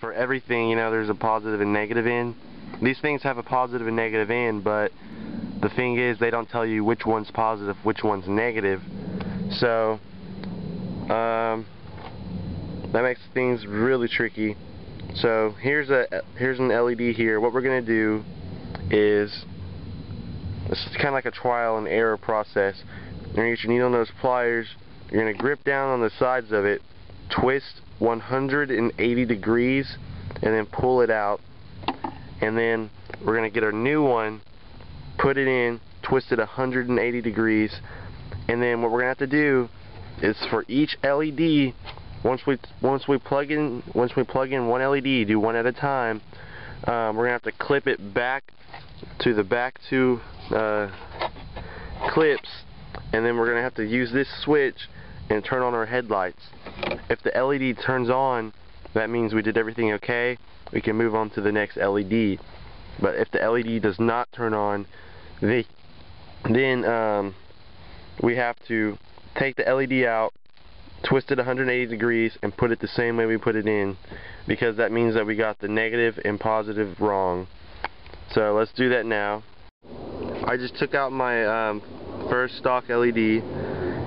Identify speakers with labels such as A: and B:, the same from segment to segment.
A: for everything, you know, there's a positive and negative end. These things have a positive and negative end, but the thing is, they don't tell you which one's positive, which one's negative. So, that makes things really tricky. So here's an LED here. What we're gonna do is, this is kind of like a trial and error process. You're gonna get your needle nose pliers. You're gonna grip down on the sides of it, twist 180 degrees, and then pull it out. And then we're gonna get our new one, put it in, twist it 180 degrees, and then what we're gonna have to do is for each LED, once we plug in one LED, do one at a time. We're gonna have to clip it back to the back two clips, and then we're gonna have to use this switch and turn on our headlights. If the LED turns on, that means we did everything okay. We can move on to the next LED. But if the LED does not turn on, then we have to take the LED out, twist it 180 degrees, and put it the same way we put it in, because that means that we got the negative and positive wrong. So let's do that now. I just took out my first stock LED,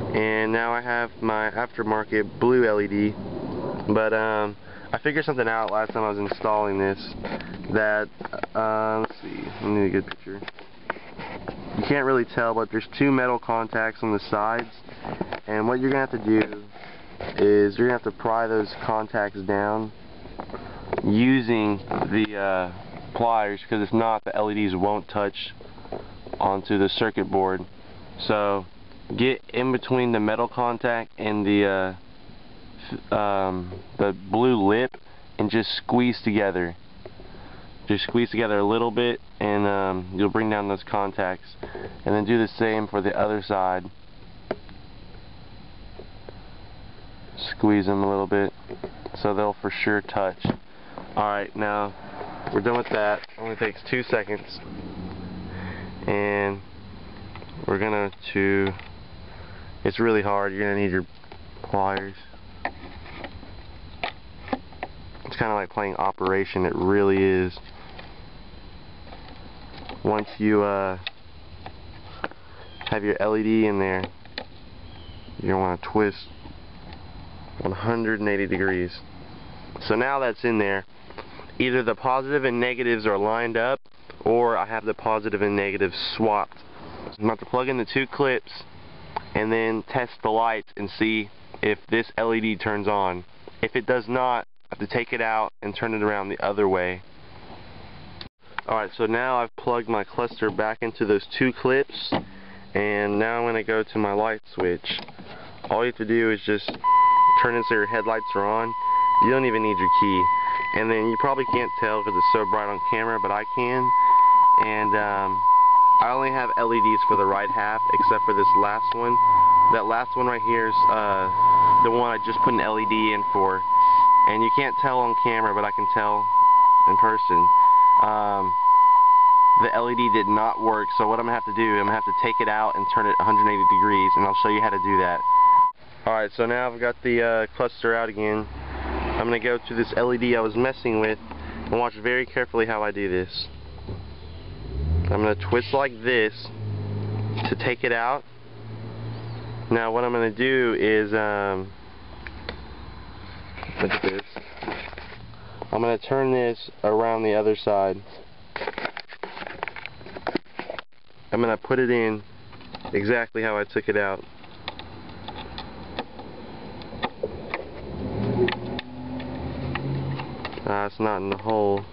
A: and now I have my aftermarket blue LED. But I figured something out last time I was installing this, that let's see, I need a good picture. You can't really tell, but there's two metal contacts on the sides, and what you're gonna have to do is you're gonna have to pry those contacts down using the pliers, because if not, the LEDs won't touch onto the circuit board. So get in between the metal contact and the blue lip and just squeeze together. Just squeeze together a little bit, and you'll bring down those contacts. And then do the same for the other side. Squeeze them a little bit so they'll for sure touch. Alright, now we're done with that. It only takes 2 seconds. And we're gonna it's really hard. You're gonna need your pliers. It's kind of like playing Operation. It really is. Once you have your LED in there, you're gonna want to twist 180 degrees. So now that's in there, either the positive and negatives are lined up, or I have the positive and negatives swapped. I'm about to plug in the two clips and then test the lights and see if this LED turns on. If it does not, I have to take it out and turn it around the other way. Alright, so now I've plugged my cluster back into those two clips, and now I'm going to go to my light switch. All you have to do is just turn it so your headlights are on. You don't even need your key. And then you probably can't tell because it's so bright on camera, but I can. And I only have LEDs for the right half, except for this last one. That last one right here is the one I just put an LED in for. And you can't tell on camera, but I can tell in person. The LED did not work, so what I'm going to have to do, I'm going to have to take it out and turn it 180 degrees, and I'll show you how to do that. Alright, so now I've got the cluster out again. I'm going to go to this LED I was messing with, and watch very carefully how I do this. I'm going to twist like this to take it out. Now what I'm going to do is, look at this. I'm going to turn this around the other side. I'm going to put it in exactly how I took it out. It's not in the hole.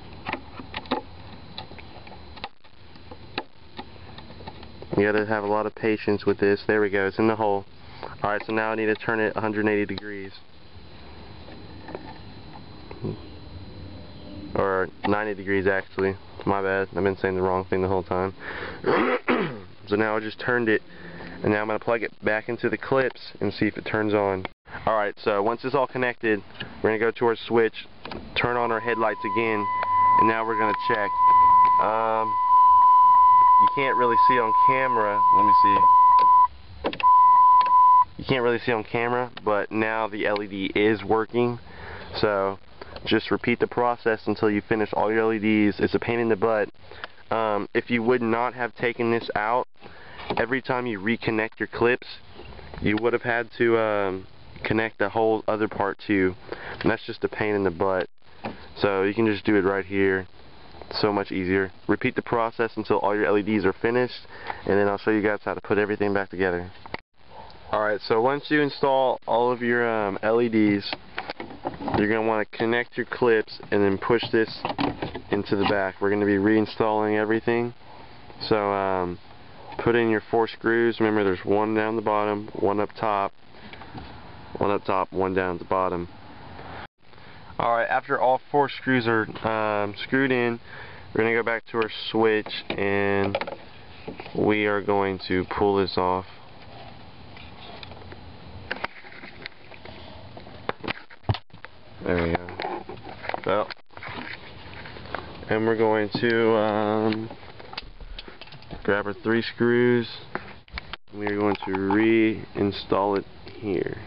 A: You gotta have a lot of patience with this. There we go, it's in the hole. Alright, so now I need to turn it 180 degrees. Or 90 degrees actually. My bad, I've been saying the wrong thing the whole time. So now I just turned it, and now I'm going to plug it back into the clips and see if it turns on. Alright, so once it's all connected, we're going to go to our switch, turn on our headlights again, and now we're going to check. You can't really see on camera, let me see. You can't really see on camera, but now the LED is working. So Just repeat the process until you finish all your LEDs. It's a pain in the butt. If you would not have taken this out, every time you reconnect your clips, you would have had to connect the whole other part too, and that's just a pain in the butt. So you can just do it right here. So much easier. Repeat the process until all your LEDs are finished, and then I'll show you guys how to put everything back together. Alright, so once you install all of your LEDs, you're going to want to connect your clips and then push this into the back. We're going to be reinstalling everything. So put in your 4 screws. Remember, there's one down the bottom, one up top, one down at the bottom. Alright, after all 4 screws are screwed in, we're going to go back to our switch and we are going to pull this off. There we go. So, and we're going to grab our 3 screws. We are going to reinstall it here.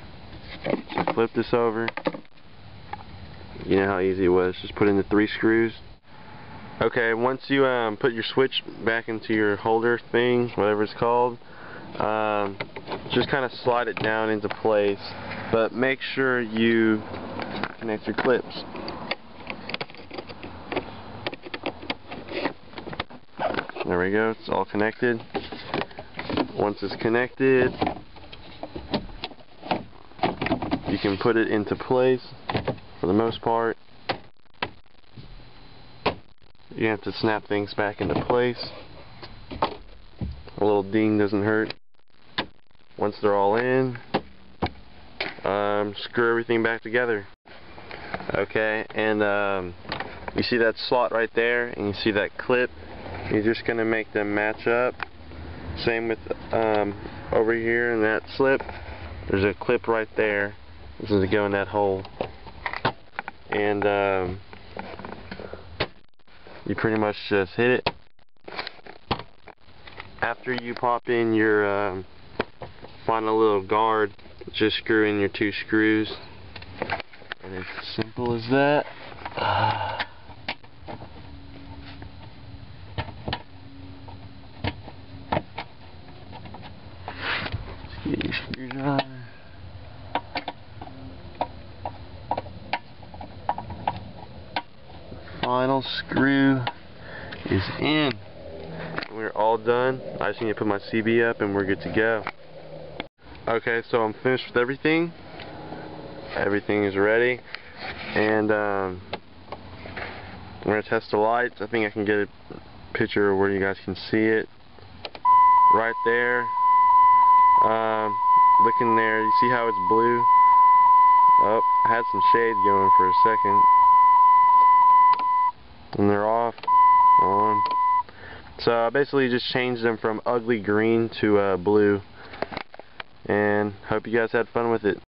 A: So flip this over. You know how easy it was. Just put in the 3 screws. Okay, once you put your switch back into your holder thing, whatever it's called, just kind of slide it down into place, but make sure you connect your clips. There we go, it's all connected. Once it's connected, you can put it into place for the most part. You have to snap things back into place. A little ding doesn't hurt. Once they're all in, screw everything back together. Okay, and you see that slot right there, and you see that clip. You're just going to make them match up. Same with over here in that slip. There's a clip right there. This is to go in that hole. And you pretty much just hit it. After you pop in your final little guard, just screw in your 2 screws. And it's as simple as that. Just get your screwdriver. Final screw is in. We're all done. I just need to put my CB up and we're good to go. Okay, so I'm finished with everything. Everything is ready, and I'm going to test the lights. I think I can get a picture where you guys can see it. Right there. Look in there. You see how it's blue? Oh, I had some shade going for a second. And they're off, on. So I basically just changed them from ugly green to blue. And hope you guys had fun with it.